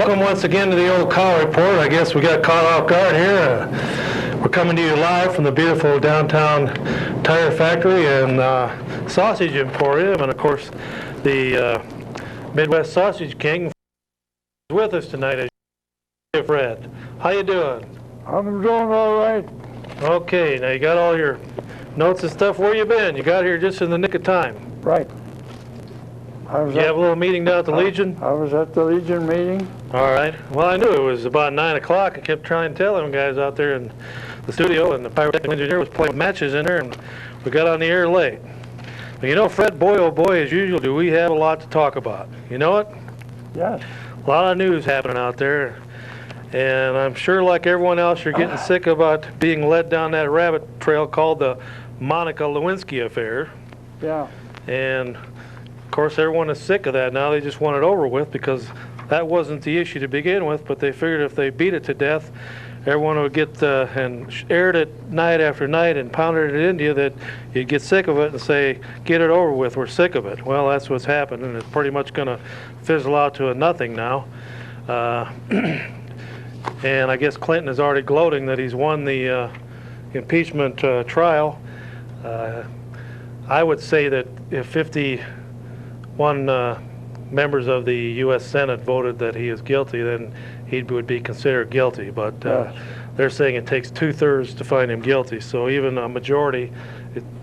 Welcome once again to the old Call Report. I guess we got caught off guard here. We're coming to you live from the beautiful downtown tire factory and sausage emporium, and of course the Midwest Sausage King is with us tonight. Fred, how you doing? I'm doing all right. Okay, now you got all your notes and stuff. Where you been? You got here just in the nick of time. Right. You have a little meeting down at the Legion? I was at the Legion meeting. All right. Well, I knew it was about 9 o'clock. I kept trying to tell them guys out there in the studio, and the pyrotechnic engineer was playing matches in there, and we got on the air late. But you know, Fred, boy, oh boy, as usual, do we have a lot to talk about. You know it? Yes. A lot of news happening out there. And I'm sure, like everyone else, you're getting sick about being led down that rabbit trail called the Monica Lewinsky affair. Yeah. And of course, everyone is sick of that now. They just want it over with because that wasn't the issue to begin with, but they figured if they beat it to death, everyone would get and aired it night after night and pounded it into you that you'd get sick of it and say, get it over with, we're sick of it. Well, that's what's happened, and it's pretty much going to fizzle out to a nothing now. And I guess Clinton is already gloating that he's won the impeachment trial. I would say that if 51 members of the U.S. Senate voted that he is guilty, then he would be considered guilty. But they're saying it takes 2/3 to find him guilty. So even a majority,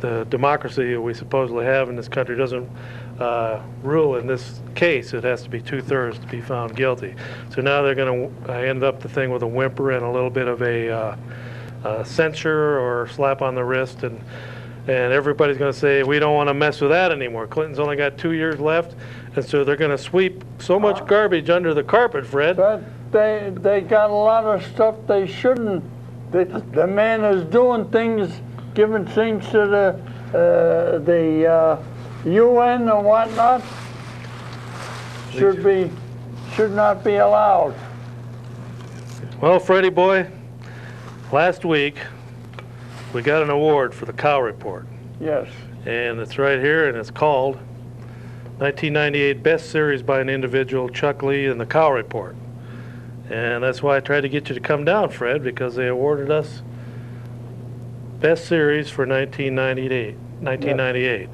the democracy we supposedly have in this country doesn't rule in this case. It has to be 2/3 to be found guilty. So now they're going to end up the thing with a whimper and a little bit of a censure or slap on the wrist, and everybody's going to say, we don't want to mess with that anymore. Clinton's only got 2 years left, and so they're going to sweep so much garbage under the carpet, Fred. But they got a lot of stuff they shouldn't. The man is doing things, giving things to the UN and whatnot. Should not be allowed. Well, Freddie boy, last week we got an award for the Cow Report. Yes. And it's right here, and it's called 1998 Best Series by an Individual, Chuck Lee and the Cow Report. And that's why I tried to get you to come down, Fred, because they awarded us Best Series for 1998. Yes.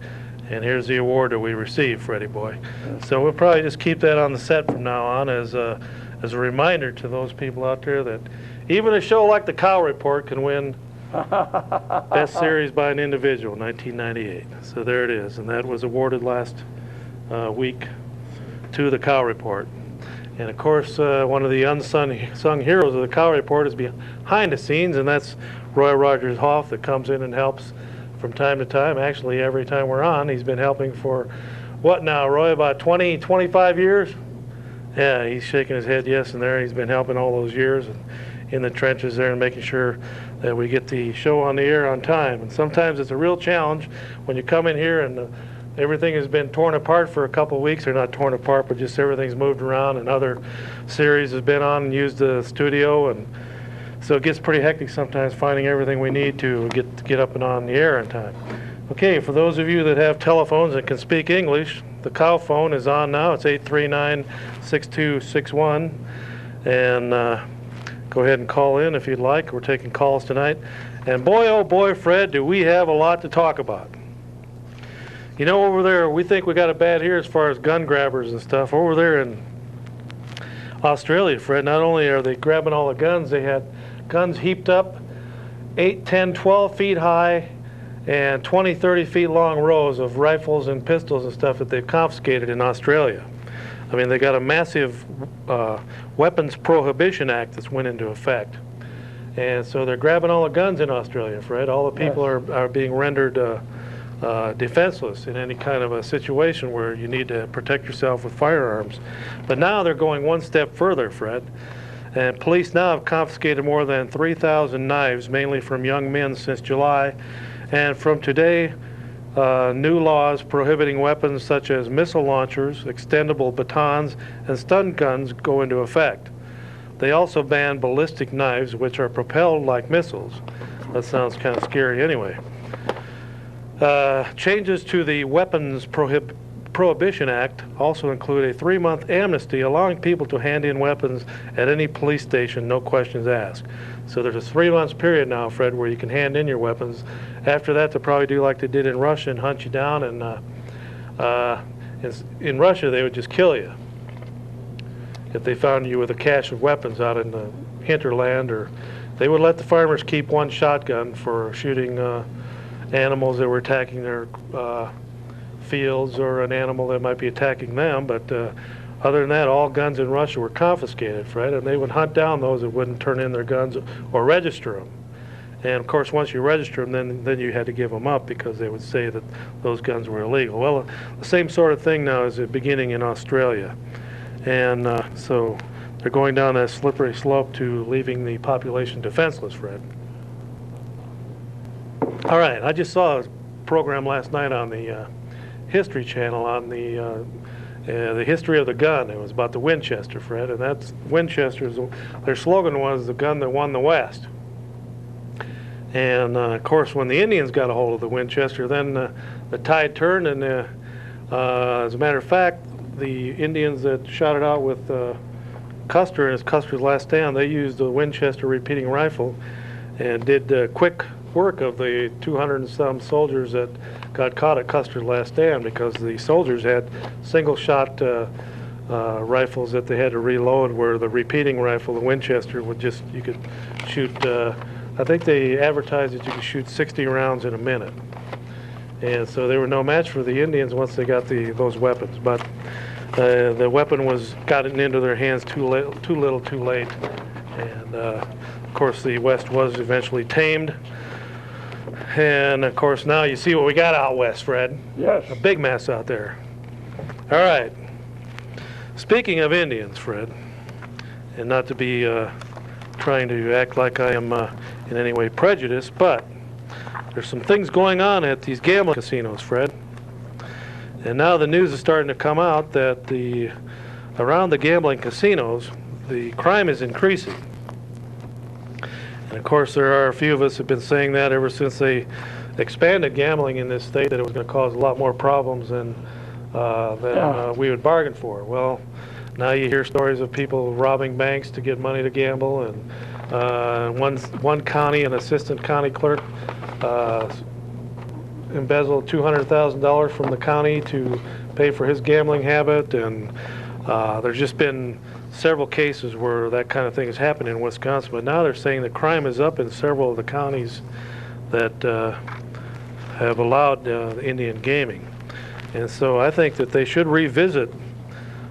And here's the award that we received, Freddie boy. Yes. So we'll probably just keep that on the set from now on as a reminder to those people out there that even a show like the Cow Report can win Best Series by an Individual, 1998. So there it is, and that was awarded last week to the Cow Report. And of course, one of the unsung heroes of the Cow Report is behind the scenes, and that's Roy Rogers Hoff, that comes in and helps from time to time. Actually, every time we're on, he's been helping for what now, Roy, about 20, 25 years? Yeah, he's shaking his head yes, and there he's been helping all those years and in the trenches there and making sure that we get the show on the air on time. And sometimes it's a real challenge when you come in here and everything has been torn apart for a couple of weeks, or not torn apart, but just everything's moved around, and other series has been on and used the studio, and so it gets pretty hectic sometimes finding everything we need to get up and on the air in time. Okay, for those of you that have telephones and can speak English, the Cow phone is on now. It's 839-6261, and go ahead and call in if you'd like. We're taking calls tonight. And boy, oh boy, Fred, do we have a lot to talk about. You know, over there, we think we got it bad here as far as gun grabbers and stuff. Over there in Australia, Fred, not only are they grabbing all the guns, they had guns heaped up 8, 10, 12 feet high and 20, 30 feet long rows of rifles and pistols and stuff that they've confiscated in Australia. I mean, they got a massive Weapons Prohibition Act that's went into effect. And so they're grabbing all the guns in Australia, Fred. All the people are being rendered defenseless in any kind of a situation where you need to protect yourself with firearms. But now they're going one step further, Fred. And police now have confiscated more than 3,000 knives, mainly from young men, since July. And from today, new laws prohibiting weapons such as missile launchers, extendable batons, and stun guns go into effect. They also ban ballistic knives, which are propelled like missiles. That sounds kind of scary anyway. Changes to the Weapons Prohibition Act also include a 3-month amnesty allowing people to hand in weapons at any police station, no questions asked. So there's a 3-month period now, Fred, where you can hand in your weapons. After that, they'll probably do like they did in Russia and hunt you down, and in Russia they would just kill you if they found you with a cache of weapons out in the hinterland, or they would let the farmers keep one shotgun for shooting animals that were attacking their fields, or an animal that might be attacking them. But other than that, all guns in Russia were confiscated, Fred, and they would hunt down those that wouldn't turn in their guns or register them. And of course, once you register them, then you had to give them up because they would say that those guns were illegal. Well, the same sort of thing now is beginning in Australia. And so they're going down that slippery slope to leaving the population defenseless, Fred. All right, I just saw a program last night on the History Channel on the history of the gun. It was about the Winchester, Fred, and that's Winchester's. Their slogan was "the gun that won the West." And of course, when the Indians got a hold of the Winchester, then the tide turned, and as a matter of fact, the Indians that shot it out with Custer and Custer's last stand, they used the Winchester repeating rifle and did quick work of the 200 and some soldiers that got caught at Custer's last stand, because the soldiers had single shot rifles that they had to reload, where the repeating rifle, the Winchester, would just, you could shoot, I think they advertised that you could shoot 60 rounds in a minute. And so they were no match for the Indians once they got those weapons. But the weapon was gotten into their hands too little, too late. And of course, the West was eventually tamed. And of course, now you see what we got out west, Fred. Yes. A big mess out there. All right. Speaking of Indians, Fred, and not to be trying to act like I am in any way prejudiced, but there's some things going on at these gambling casinos, Fred. And now the news is starting to come out that around the gambling casinos, the crime is increasing. And of course, there are a few of us have been saying that ever since they expanded gambling in this state, that it was going to cause a lot more problems than we would bargain for. Well, now you hear stories of people robbing banks to get money to gamble, and one county, an assistant county clerk, embezzled $200,000 from the county to pay for his gambling habit. And there's just been several cases where that kind of thing has happened in Wisconsin. But now they're saying that crime is up in several of the counties that have allowed Indian gaming. And so I think that they should revisit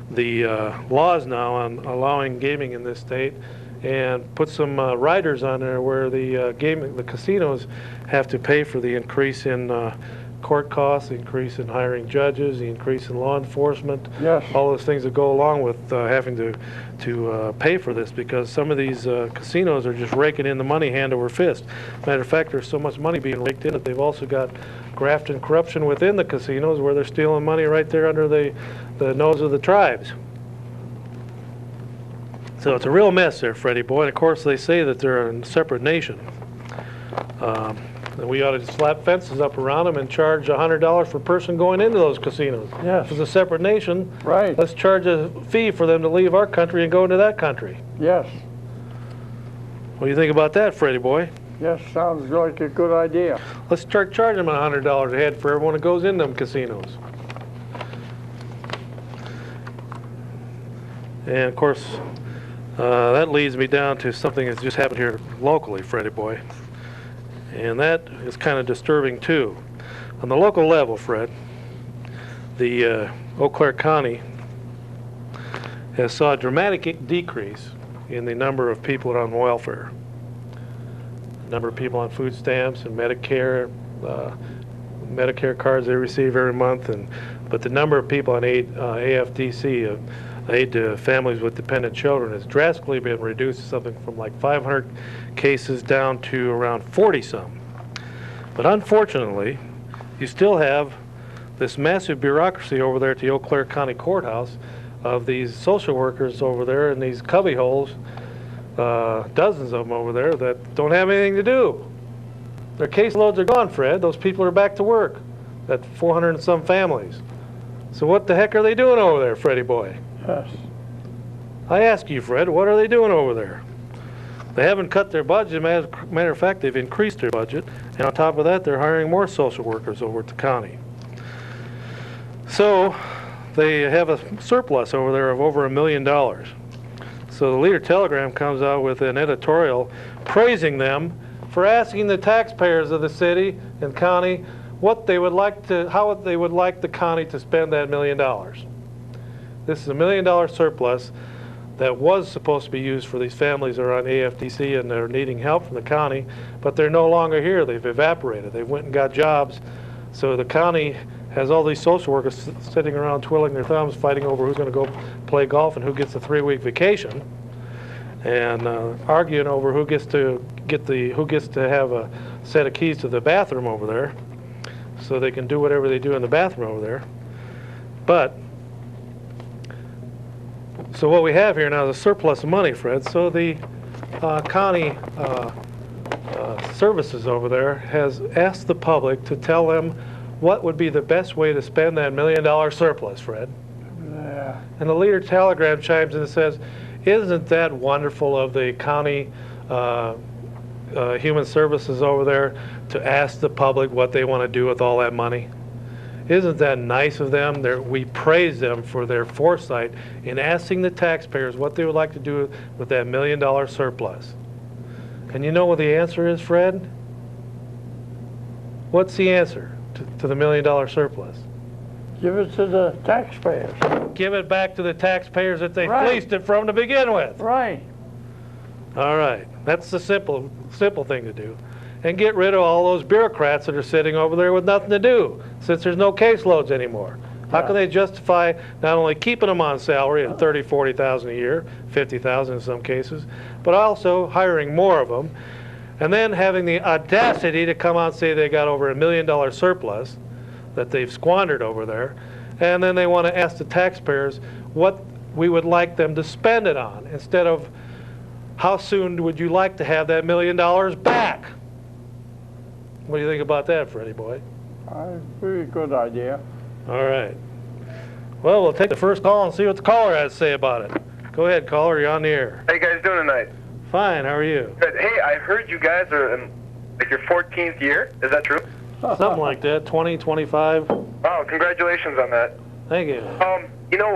the laws now on allowing gaming in this state, and put some riders on there where the casinos have to pay for the increase in court costs, the increase in hiring judges, the increase in law enforcement. Yes. All those things that go along with having to pay for this, because some of these casinos are just raking in the money hand over fist. Matter of fact, there's so much money being raked in that they've also got graft and corruption within the casinos, where they're stealing money right there under the nose of the tribes. So it's a real mess there, Freddie boy. And of course, they say that they're a separate nation. And we ought to slap fences up around them and charge $100 per person going into those casinos. Yes. If it's a separate nation, Right. let's charge a fee for them to leave our country and go into that country. Yes. What do you think about that, Freddie boy? Yes, sounds like a good idea. Let's start charging them $100 a head for everyone that goes in them casinos. And of course, that leads me down to something that's just happened here locally, Freddie boy. And that is kind of disturbing too. On the local level, Fred, the Eau Claire County has saw a dramatic decrease in the number of people on welfare. The number of people on food stamps and Medicare cards they receive every month, but the number of people on AFDC, aid to families with dependent children, has drastically been reduced to something from like 500 cases down to around 40 some. But unfortunately, you still have this massive bureaucracy over there at the Eau Claire County Courthouse of these social workers over there in these cubby holes, dozens of them over there, that don't have anything to do. Their caseloads are gone, Fred. Those people are back to work. That 400 and some families. So what the heck are they doing over there, Freddie boy? Yes. I ask you, Fred, what are they doing over there? They haven't cut their budget. Matter of fact, they've increased their budget. And on top of that, they're hiring more social workers over at the county. So they have a surplus over there of over $1 million. So the Leader-Telegram comes out with an editorial praising them for asking the taxpayers of the city and county what they would like to, how they would like the county to spend that $1 million. This is a $1 million surplus that was supposed to be used for these families that are on AFDC and they're needing help from the county, but they're no longer here. They've evaporated. They went and got jobs. So the county has all these social workers sitting around twiddling their thumbs, fighting over who's going to go play golf and who gets a 3-week vacation, and arguing over who gets to have a set of keys to the bathroom over there, so they can do whatever they do in the bathroom over there. But so what we have here now is a surplus of money, Fred. So the county services over there has asked the public to tell them what would be the best way to spend that $1 million surplus, Fred. Yeah. And the Leader-Telegram chimes in and says, isn't that wonderful of the county human services over there to ask the public what they want to do with all that money? Isn't that nice of them? We praise them for their foresight in asking the taxpayers what they would like to do with that $1 million surplus. And you know what the answer is, Fred? What's the answer to the $1 million surplus? Give it to the taxpayers. Give it back to the taxpayers that they Right. fleeced it from to begin with. Right. All right, that's the simple thing to do. And get rid of all those bureaucrats that are sitting over there with nothing to do, since there's no caseloads anymore. How can they justify not only keeping them on salary at $30,000, $40,000 a year, $50,000 in some cases, but also hiring more of them, and then having the audacity to come out and say they got over $1 million surplus that they've squandered over there, and then they want to ask the taxpayers what we would like them to spend it on, instead of how soon would you like to have that $1 million back? What do you think about that, Freddie boy? Pretty good idea. All right. Well, we'll take the first call and see what the caller has to say about it. Go ahead, caller. You're on the air. How you guys doing tonight? Fine. How are you? Good. Hey, I heard you guys are in like your 14th year. Is that true? Something like that. 20, 25. Wow, congratulations on that. Thank you. You know,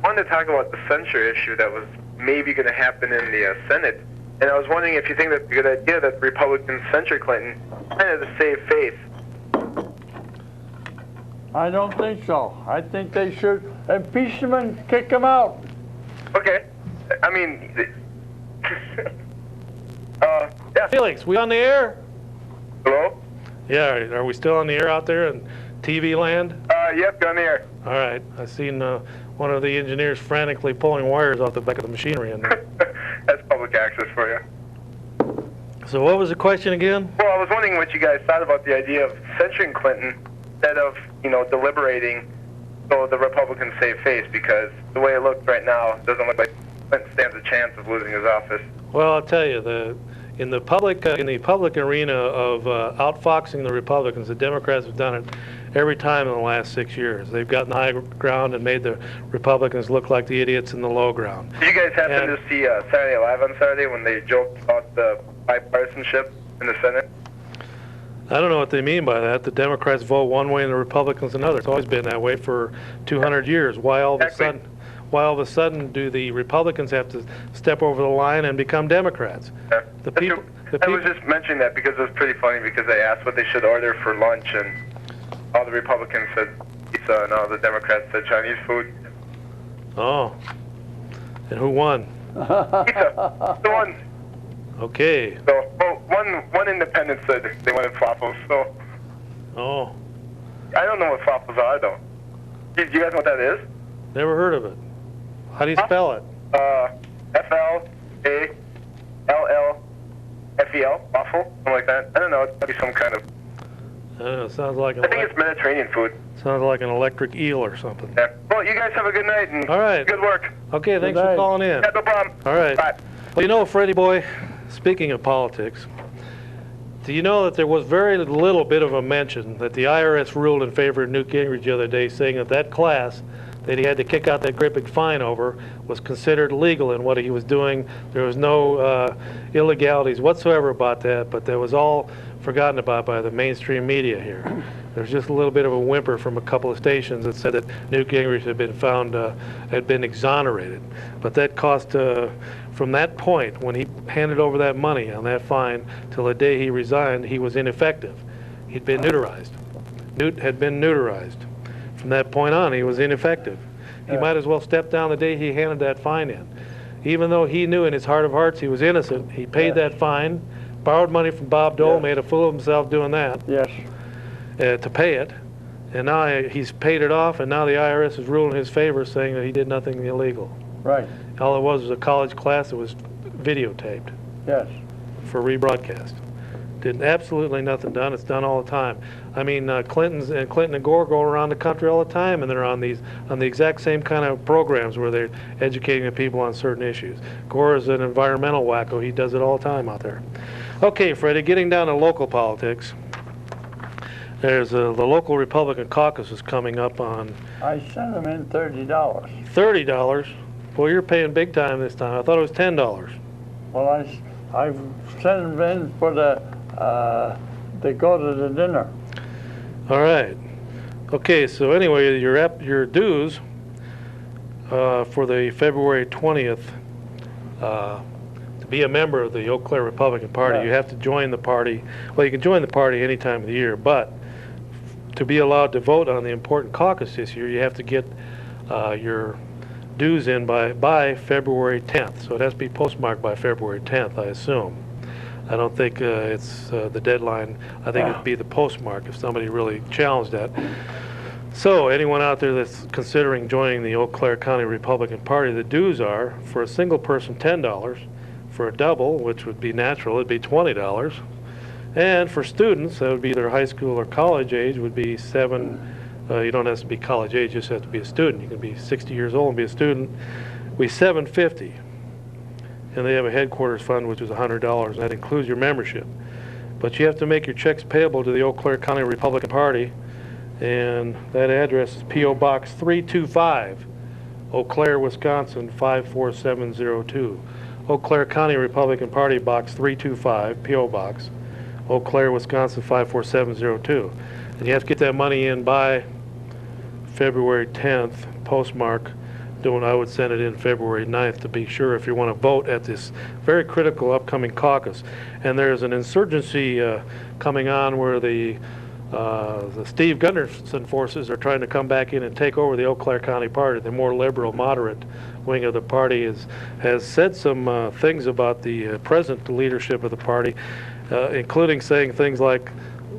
wanted to talk about the censure issue that was maybe going to happen in the Senate, and I was wondering if you think that's a good idea that the Republicans censure Clinton, kind of to save face. I don't think so. I think they should impeach him and kick him out. Okay. I mean, yeah. Felix, we on the air? Hello? Yeah. Are we still on the air out there in TV land? Yep, you're on the air. All right. I seen one of the engineers frantically pulling wires off the back of the machinery in there. That's public access for you. So what was the question again? Well, I was wondering what you guys thought about the idea of censuring Clinton instead of, deliberating so the Republicans save face, because the way it looks right now, it doesn't look like Clinton stands a chance of losing his office. Well, I'll tell you, in the public arena of outfoxing the Republicans, the Democrats have done it every time in the last 6 years. They've gotten the high ground and made the Republicans look like the idiots in the low ground. Did you guys happen to see Saturday Night Live on Saturday when they joked about the bipartisanship in the Senate? I don't know what they mean by that. The Democrats vote one way and the Republicans another. It's always been that way for 200 years. Why all of a sudden do the Republicans have to step over the line and become Democrats? Yeah. I was just mentioning that because it was pretty funny, because they asked what they should order for lunch, and all the Republicans said pizza and all the Democrats said Chinese food. Oh. And who won? Pizza. The one. Okay. So, well, one independent said they wanted waffles, so. Oh. I don't know what waffles are, though. Do you guys know what that is? Never heard of it. How do you spell it? F-L-A-L-L-F-E-L, waffle, something like that. I don't know, it's probably some kind of, I don't know, it sounds like I think it's Mediterranean food. sounds like an electric eel or something. Yeah. Well, you guys have a good night, and All right. good work. Okay, thanks for night. calling in. Yeah, no problem. All right. Bye. Well, Freddie boy, speaking of politics, Do you know that there was very little bit of a mention that the IRS ruled in favor of Newt Gingrich the other day, saying that that class that he had to kick out that great big fine over was considered legal in what he was doing. There was no illegalities whatsoever about that, but that was all forgotten about by the mainstream media here. There's just a little bit of a whimper from a couple of stations that said that Newt Gingrich had been found, had been exonerated. But that cost, from that point, when he handed over that money on that fine till the day he resigned, he was ineffective. He'd been neuterized. Newt had been neuterized. From that point on, he was ineffective. He might as well step down the day he handed that fine in. Even though he knew in his heart of hearts he was innocent, he paid that fine, borrowed money from Bob Dole, made a fool of himself doing that. Yes. To pay it, and now he's paid it off, and now the IRS is ruling in his favor, saying that he did nothing illegal. Right. All it was a college class that was videotaped Yes. for rebroadcast. Did absolutely nothing done. It's done all the time. I mean, Clinton and Gore go around the country all the time, and they're on the exact same kind of programs where they're educating the people on certain issues. Gore is an environmental wacko. He does it all the time out there. Okay, Freddie, getting down to local politics. There's the local Republican caucus is coming up on I sent them in $30. $30. Well, you're paying big time this time. I thought it was $10. Well, I've sent them in for they go to the dinner. All right. Okay, so anyway, your dues for the February 20th to be a member of the Eau Claire Republican Party, you have to join the party. Well, you can join the party any time of the year, but to be allowed to vote on the important caucus this year, you have to get your dues in by February 10th. So it has to be postmarked by February 10th, I assume. I don't think it's the deadline. I think it'd be the postmark if somebody really challenged that. So anyone out there that's considering joining the Eau Claire County Republican Party, the dues are, for a single person, $10. For a double, which would be natural, it'd be $20. And for students, that would be either high school or college age, would be you don't have to be college age, you just have to be a student. You can be 60 years old and be a student. We $750. And they have a headquarters fund, which is $100, and that includes your membership. But you have to make your checks payable to the Eau Claire County Republican Party, and that address is P.O. Box 325, Eau Claire, Wisconsin 54702. Eau Claire County Republican Party, Box 325, P.O. Box, Eau Claire, Wisconsin 54702. And you have to get that money in by February 10th, postmark. I would send it in February 9th to be sure if you want to vote at this very critical upcoming caucus. And there's an insurgency coming on where the Steve Gunderson forces are trying to come back in and take over the Eau Claire County Party. The more liberal, moderate wing of the party has said some things about the present leadership of the party, including saying things like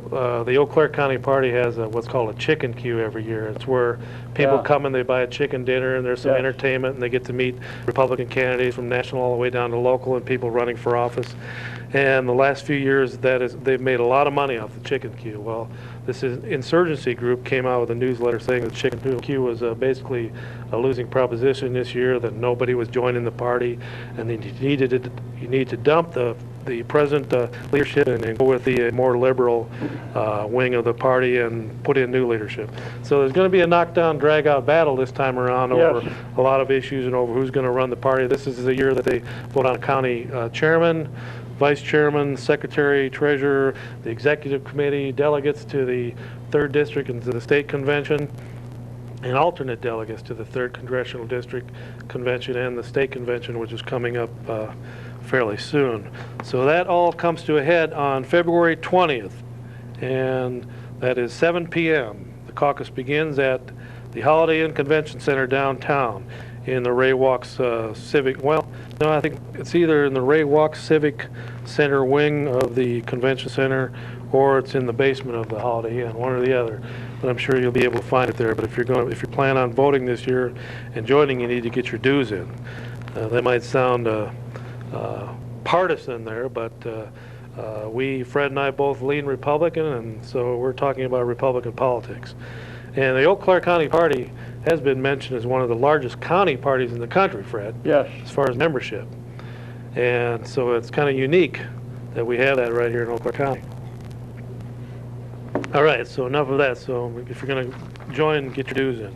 the Eau Claire County Party has what's called a chicken queue every year. It's where people come and they buy a chicken dinner, and there's some entertainment, and they get to meet Republican candidates from national all the way down to local and people running for office. And the last few years, they've made a lot of money off the chicken queue. Well, this insurgency group came out with a newsletter saying that chicken queue was basically a losing proposition this year, that nobody was joining the party, and you need to dump the present leadership and go with the more liberal wing of the party and put in new leadership. So there's going to be a knockdown, drag-out battle this time around over a lot of issues and over who's going to run the party. This is the year that they vote on a county chairman, vice chairman, secretary, treasurer, the executive committee, delegates to the 3rd district and to the state convention, and alternate delegates to the 3rd congressional district convention and the state convention, which is coming up fairly soon. So that all comes to a head on February 20th, and that is 7 p.m. The caucus begins at the Holiday Inn Convention Center downtown in the Ray Walks Civic, well, no, I think it's either in the Ray Walks Civic Center wing of the convention center, or it's in the basement of the Holiday Inn, one or the other. But I'm sure you'll be able to find it there. But if you plan on voting this year and joining, you need to get your dues in. That might sound partisan there, but Fred and I both lean Republican, and so we're talking about Republican politics. And the Eau Claire County Party has been mentioned as one of the largest county parties in the country, Fred. Yes. As far as membership. And so it's kind of unique that we have that right here in Eau Claire County. All right, so enough of that. So if you're going to join, get your dues in.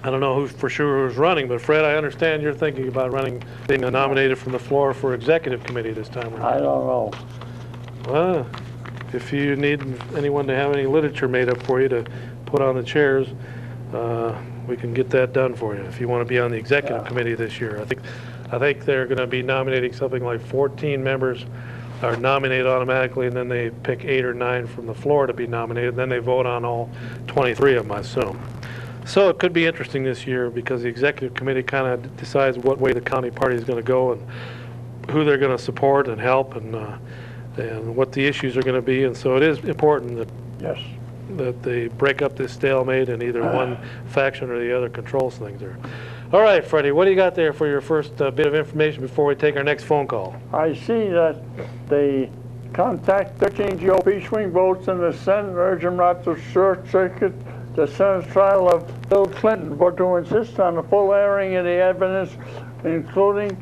I don't know who for sure who's running, but Fred, I understand you're thinking about running, being nominated from the floor for executive committee this time around. I don't know. Well, if you need anyone to have any literature made up for you to put on the chairs, we can get that done for you. If you want to be on the executive committee this year, I think they're going to be nominating something like 14 members are nominated automatically, and then they pick 8 or 9 from the floor to be nominated. And then they vote on all 23 of them, I assume. So it could be interesting this year because the executive committee kind of decides what way the county party is going to go and who they're going to support and help and what the issues are going to be. And so it is important that Yes. that they break up this stalemate and either one faction or the other controls things there. All right, Freddie, what do you got there for your first bit of information before we take our next phone call? I see that they contact 13 GOP swing votes in the Senate, urge them not to short circuit the Senate trial of Bill Clinton, but to insist on the full airing of the evidence, including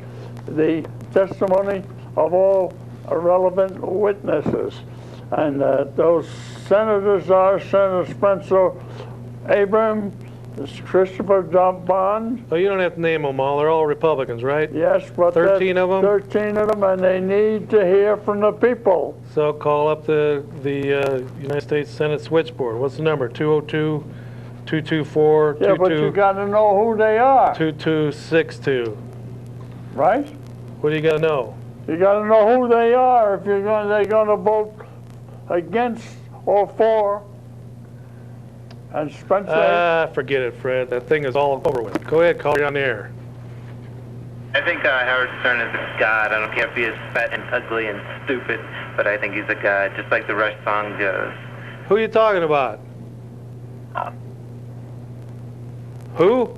the testimony of all relevant witnesses. And those senators are Senator Spencer Abrams, Christopher Bond. Oh, you don't have to name them all. They're all Republicans, right? Yes, but 13 of them? 13 of them, and they need to hear from the people. So call up the United States Senate switchboard. What's the number? 202-224-22... Yeah, but you got to know who they are, 2262. right? What do you got to know? You got to know who they are if they're going to vote against or for. And Spencer. Forget it, Fred. That thing is all over with. Go ahead, call you on the air. I think Howard Stern is a god. I don't care if he is fat and ugly and stupid, but I think he's a god, just like the Rush song goes. Who are you talking about? Who?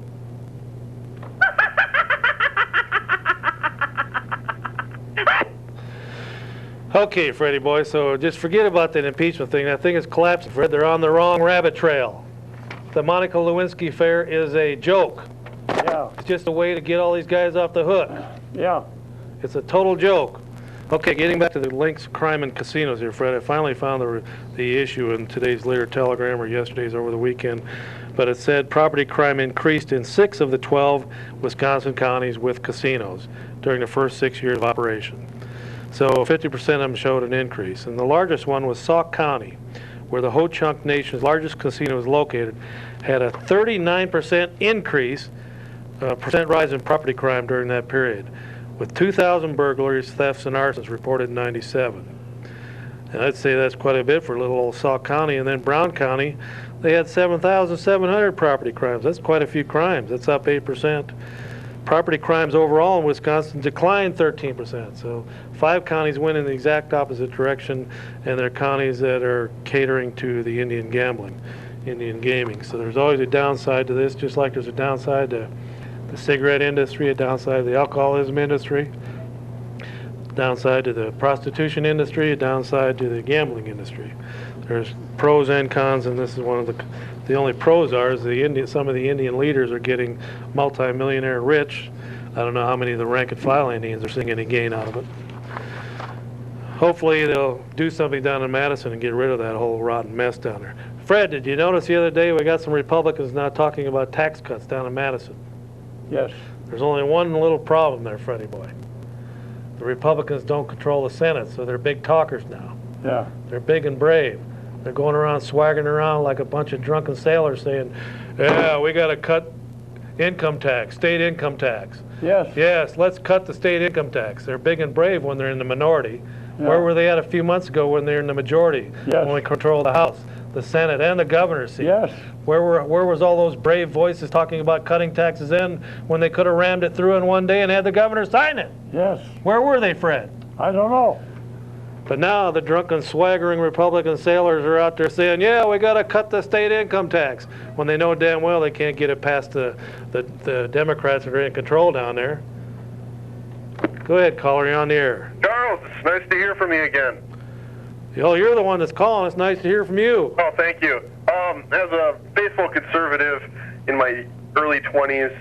Okay, Freddie boy, so just forget about that impeachment thing. That thing is collapsing, Fred. They're on the wrong rabbit trail. The Monica Lewinsky affair is a joke. Yeah, It's just a way to get all these guys off the hook. yeah. It's a total joke. Okay, getting back to the links, crime, and casinos here, Fred. I finally found the issue in today's Leader Telegram or yesterday's over the weekend. But it said property crime increased in 6 of the 12 Wisconsin counties with casinos during the first 6 years of operation. So 50% of them showed an increase. And the largest one was Sauk County, where the Ho-Chunk Nation's largest casino is located, had a 39% increase, percent rise in property crime during that period, with 2,000 burglaries, thefts, and arsons reported in 97. And I'd say that's quite a bit for little old Sauk County. And then Brown County, they had 7,700 property crimes. That's quite a few crimes. That's up 8%. Property crimes overall in Wisconsin declined 13%. So 5 counties went in the exact opposite direction, and they're counties that are catering to the Indian gambling, Indian gaming. So there's always a downside to this, just like there's a downside to the cigarette industry, a downside to the alcoholism industry, downside to the prostitution industry, a downside to the gambling industry. There's pros and cons, and this is one of the only pros are is some of the Indian leaders are getting multi-millionaire rich. I don't know how many of the rank and file Indians are seeing any gain out of it. Hopefully they'll do something down in Madison and get rid of that whole rotten mess down there. Fred, did you notice the other day we got some Republicans now talking about tax cuts down in Madison? Yes. There's only one little problem there, Freddie boy. The Republicans don't control the Senate, so they're big talkers now. Yeah. They're big and brave. They're going around swaggering around like a bunch of drunken sailors saying, yeah, we got to cut income tax, state income tax. Yes. Yes, let's cut the state income tax. They're big and brave when they're in the minority. Yeah. Where were they at a few months ago when they're in the majority? Yes. When we control the House, the Senate, and the governor's seat? Yes. Where was all those brave voices talking about cutting taxes then when they could have rammed it through in one day and had the governor sign it? Yes. Where were they, Fred? I don't know. But now the drunken, swaggering Republican sailors are out there saying, yeah, we got to cut the state income tax, when they know damn well they can't get it past the Democrats that are in control down there. Go ahead, caller, you're on the air. Charles, it's nice to hear from you again. Oh, you're the one that's calling. It's nice to hear from you. Oh, thank you. As a faithful conservative in my early 20s,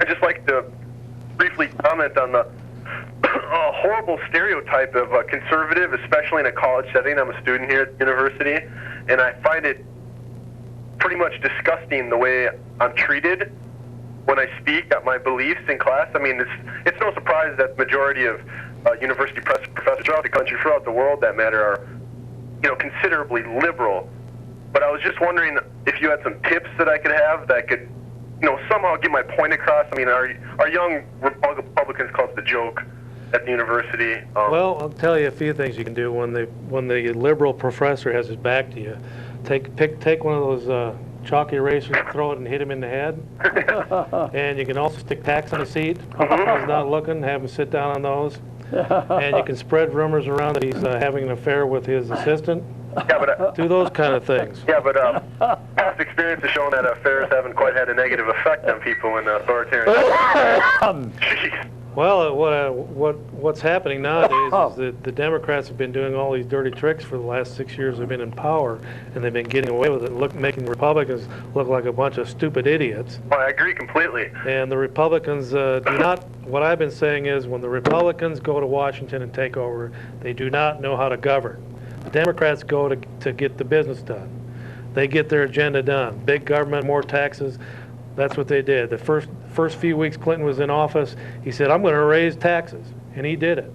I'd just like to briefly comment on the a horrible stereotype of a conservative, especially in a college setting. I'm a student here at university, and I find it pretty much disgusting the way I'm treated when I speak at my beliefs in class. I mean, it's no surprise that the majority of university professors throughout the country, throughout the world, that matter, are, considerably liberal. But I was just wondering if you had some tips that I could have that could, somehow get my point across. I mean, our young Republicans call it the joke at the university. Well, I'll tell you a few things you can do when the liberal professor has his back to you. Take one of those chalk erasers, throw it and hit him in the head. And you can also stick tacks on the seat. If he's not looking, have him sit down on those. And you can spread rumors around that he's having an affair with his assistant. Yeah, but do those kind of things. Yeah, but past experience has shown that affairs haven't quite had a negative effect on people in authoritarian. Jeez. Well, what's happening nowadays is that the Democrats have been doing all these dirty tricks for the last 6 years they've been in power, and they've been getting away with it, making the Republicans look like a bunch of stupid idiots. Well, I agree completely. And the Republicans do not, what I've been saying is when the Republicans go to Washington and take over, they do not know how to govern. The Democrats go to get the business done. They get their agenda done. Big government, more taxes. That's what they did. The first few weeks Clinton was in office, he said, I'm going to raise taxes. And he did it.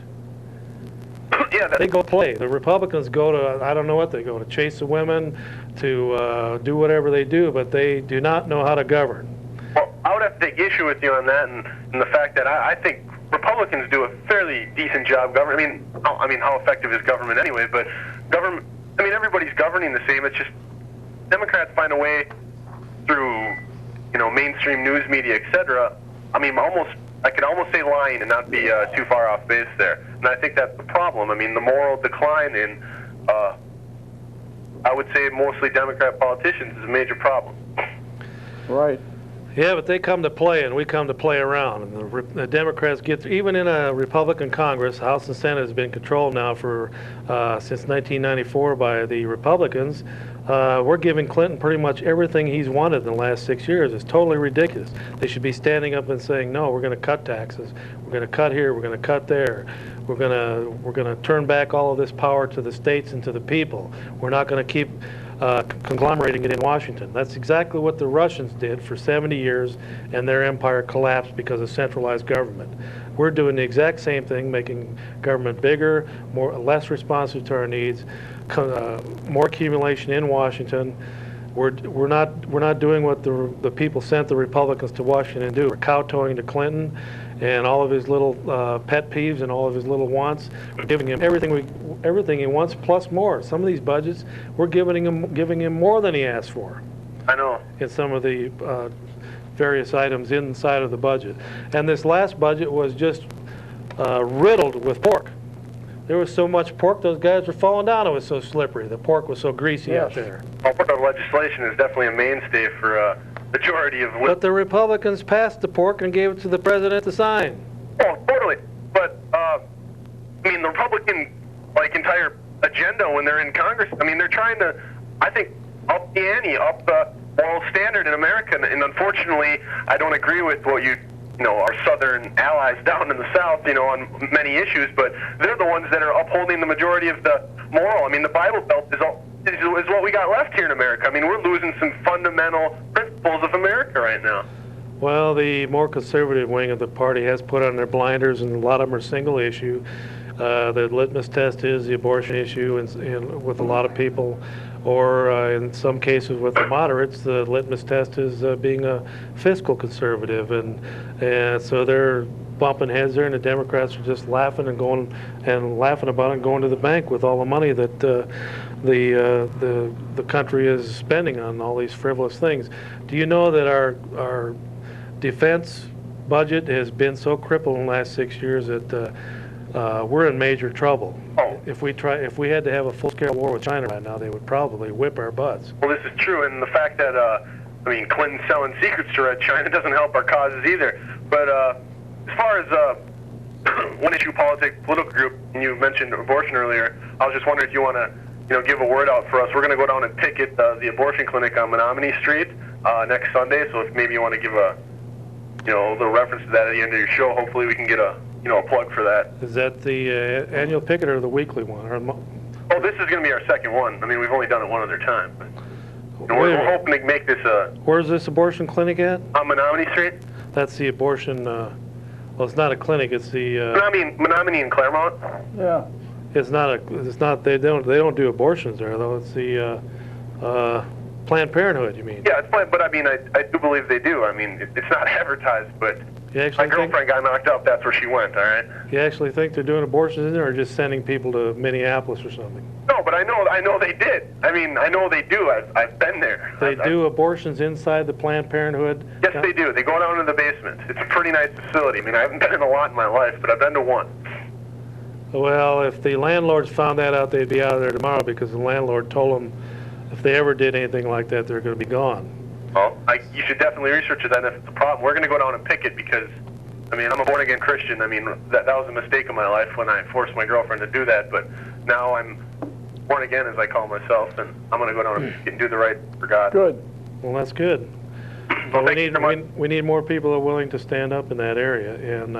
Yeah, they go play. The Republicans go to, I don't know what they go to, chase the women, to do whatever they do, but they do not know how to govern. Well, I would have to take issue with you on that and the fact that I think Republicans do a fairly decent job governing. I mean, how effective is government anyway? But government, everybody's governing the same. It's just Democrats find a way through, mainstream news media, etc. I could almost say lying and not be too far off base there. And I think that's the problem. I mean, the moral decline in, I would say, mostly Democrat politicians is a major problem. Right. Yeah, but they come to play, and we come to play around. And the Democrats get, even in a Republican Congress, House and Senate has been controlled now for since 1994 by the Republicans. We're giving Clinton pretty much everything he's wanted in the last 6 years. It's totally ridiculous. They should be standing up and saying, no, we're going to cut taxes. We're going to cut here. We're going to cut there. We're going to turn back all of this power to the states and to the people. We're not going to keep conglomerating it in Washington. That's exactly what the Russians did for 70 years, and their empire collapsed because of centralized government. We're doing the exact same thing, making government bigger, less responsive to our needs, more accumulation in Washington. We're not doing what the people sent the Republicans to Washington to do. We're kowtowing to Clinton and all of his little pet peeves and all of his little wants. We're giving him everything he wants plus more. Some of these budgets, we're giving him more than he asked for. I know. In some of the various items inside of the budget. And this last budget was just riddled with pork. There was so much pork, those guys were falling down. It was so slippery. The pork was so greasy out there. Well, pork legislation is definitely a mainstay for majority of. But the Republicans passed the pork and gave it to the president to sign. Oh, totally. But the Republican entire agenda when they're in Congress, they're trying to, I think, up the ante, up the moral standard in America. And unfortunately, I don't agree with what our southern allies down in the South, on many issues, but they're the ones that are upholding the majority of the moral. The Bible Belt is what we got left here in America. We're losing some fundamental principles of America right now. Well, the more conservative wing of the party has put on their blinders, and a lot of them are single issue. The litmus test is the abortion issue, and with a lot of people, or in some cases with the moderates, the litmus test is being a fiscal conservative, and so they're bumping heads there, and the Democrats are just laughing and laughing about it, and going to the bank with all the money that the country is spending on all these frivolous things. Do you know that our defense budget has been so crippled in the last 6 years that we're in major trouble? Oh. If we had to have a full-scale war with China right now, they would probably whip our butts. Well, this is true, and the fact that Clinton selling secrets to Red China doesn't help our causes either. But as far as one-issue political group, and you mentioned abortion earlier, I was just wondering if you want to give a word out for us. We're going to go down and picket the abortion clinic on Menominee Street next Sunday. So if maybe you want to give a little reference to that at the end of your show, hopefully we can get a a plug for that. Is that the annual picket or the weekly one? Oh, this is going to be our second one. I mean, we've only done it one other time. But, Wait a we're minute. hoping to make this Where's this abortion clinic at? on Menominee Street. That's the abortion, well, it's not a clinic, it's the, Menominee and Claremont. Yeah. it's not, they don't do abortions there, though. It's the, Planned Parenthood, you mean? Yeah, it's fine, but I mean, I do believe they do. I mean, it's not advertised, but You my actually think, girlfriend got knocked up. That's where she went. All right. you actually think they're doing abortions in there, or just sending people to Minneapolis or something? No, but I know they did. I mean, I know they do. I've been there. They do abortions inside the Planned Parenthood? Yes, they do. They go down in the basement. It's a pretty nice facility. I mean, I haven't been in a lot in my life, but I've been to one. Well, if the landlords found that out, they'd be out of there tomorrow, because the landlord told them if they ever did anything like that, they're going to be gone. Well, you should definitely research it then if it's a problem. We're going to go down and pick it because, I mean, I'm a born-again Christian. I mean, that was a mistake in my life when I forced my girlfriend to do that, but now I'm born again, as I call myself, and I'm going to go down and do the right for God. Good. Well, that's good. Well, But thank you so much. we need more people that are willing to stand up in that area. And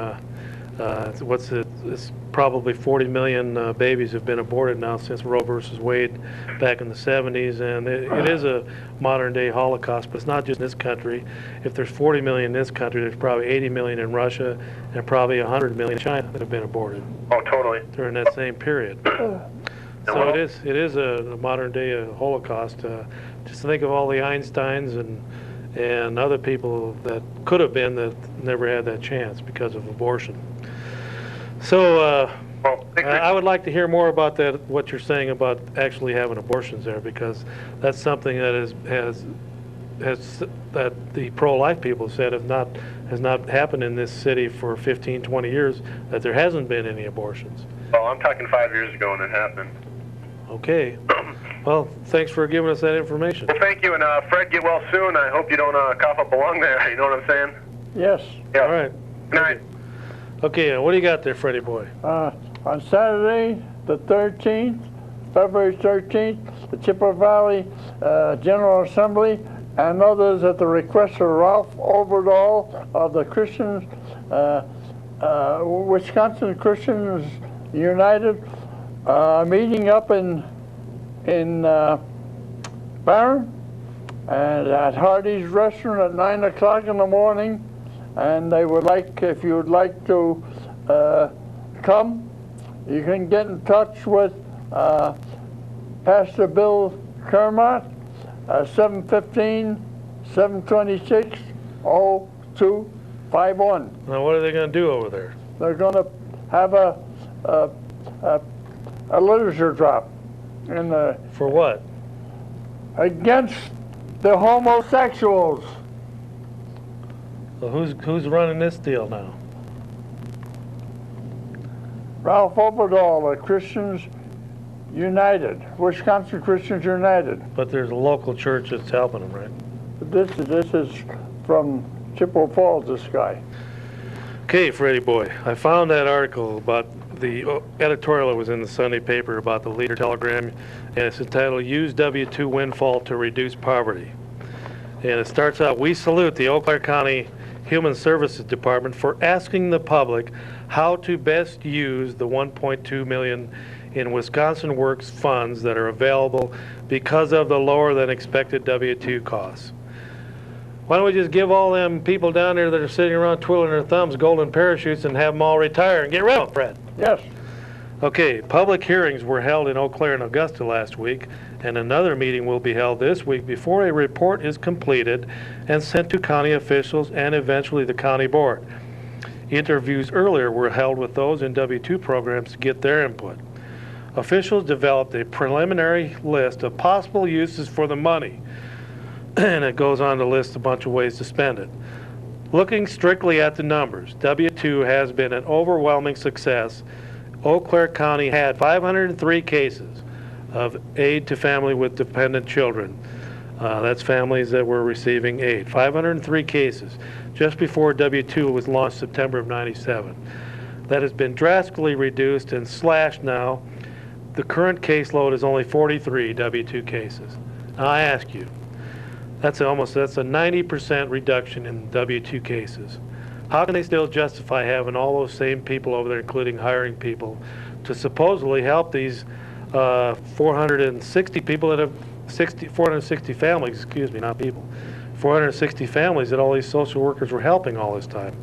it's probably 40 million babies have been aborted now since Roe versus Wade back in the 70s, and it is a modern-day Holocaust. But it's not just in this country. If there's 40 million in this country, there's probably 80 million in Russia and probably 100 million in China that have been aborted Oh, totally. during that same period. So it is a modern-day Holocaust. Just think of all the Einsteins and other people that could have been that never had that chance because of abortion. So Well, thank you. I would like to hear more about that, what you're saying about actually having abortions there, because that's something that that the pro-life people said has not happened in this city for 15, 20 years, that there hasn't been any abortions. Well, I'm talking 5 years ago when it happened. Okay. Well, thanks for giving us that information. Well, thank you, and Fred, get well soon. I hope you don't cough up a lung there. You know what I'm saying? Yes. Yeah. All right. Good night. Okay, what do you got there, Freddie boy? On Saturday, the 13th, February 13th, the Chippewa Valley General Assembly and others at the request of Ralph Overdahl of the Christians, Wisconsin Christians United, meeting up in Barron and at Hardy's Restaurant at 9 o'clock in the morning. And they would like, if you would like to come, you can get in touch with Pastor Bill Kermott, 715-726-0251. Now, what are they going to do over there? They're going to have a literature drop in the, For what? against the homosexuals. So who's running this deal now? Ralph Oberdahl, the Christians United, Wisconsin Christians United. But there's a local church that's helping them, right? This is from Chippewa Falls, this guy. Okay, Freddie boy, I found that article about the editorial that was in the Sunday paper about the Leader Telegram, and it's entitled "Use W-2 Windfall to Reduce Poverty." And it starts out, "We salute the Eau Claire County Human Services Department for asking the public how to best use the $1.2 million in Wisconsin Works funds that are available because of the lower than expected W-2 costs. Why don't we just give all them people down there that are sitting around twiddling their thumbs golden parachutes and have them all retire and get rid of them, Fred?" Yes. Okay, public hearings were held in Eau Claire and Augusta last week, and another meeting will be held this week before a report is completed and sent to county officials and eventually the county board. Interviews earlier were held with those in W-2 programs to get their input. Officials developed a preliminary list of possible uses for the money, and it goes on to list a bunch of ways to spend it. Looking strictly at the numbers, W-2 has been an overwhelming success. Eau Claire County had 503 cases of aid to family with dependent children. That's families that were receiving aid. 503 cases just before W-2 was launched September of '97. That has been drastically reduced and slashed now. The current caseload is only 43 W-2 cases. Now I ask you, that's a 90% reduction in W-2 cases. How can they still justify having all those same people over there, including hiring people, to supposedly help these 460 people that have 460 families, excuse me, not people, 460 families that all these social workers were helping all this time?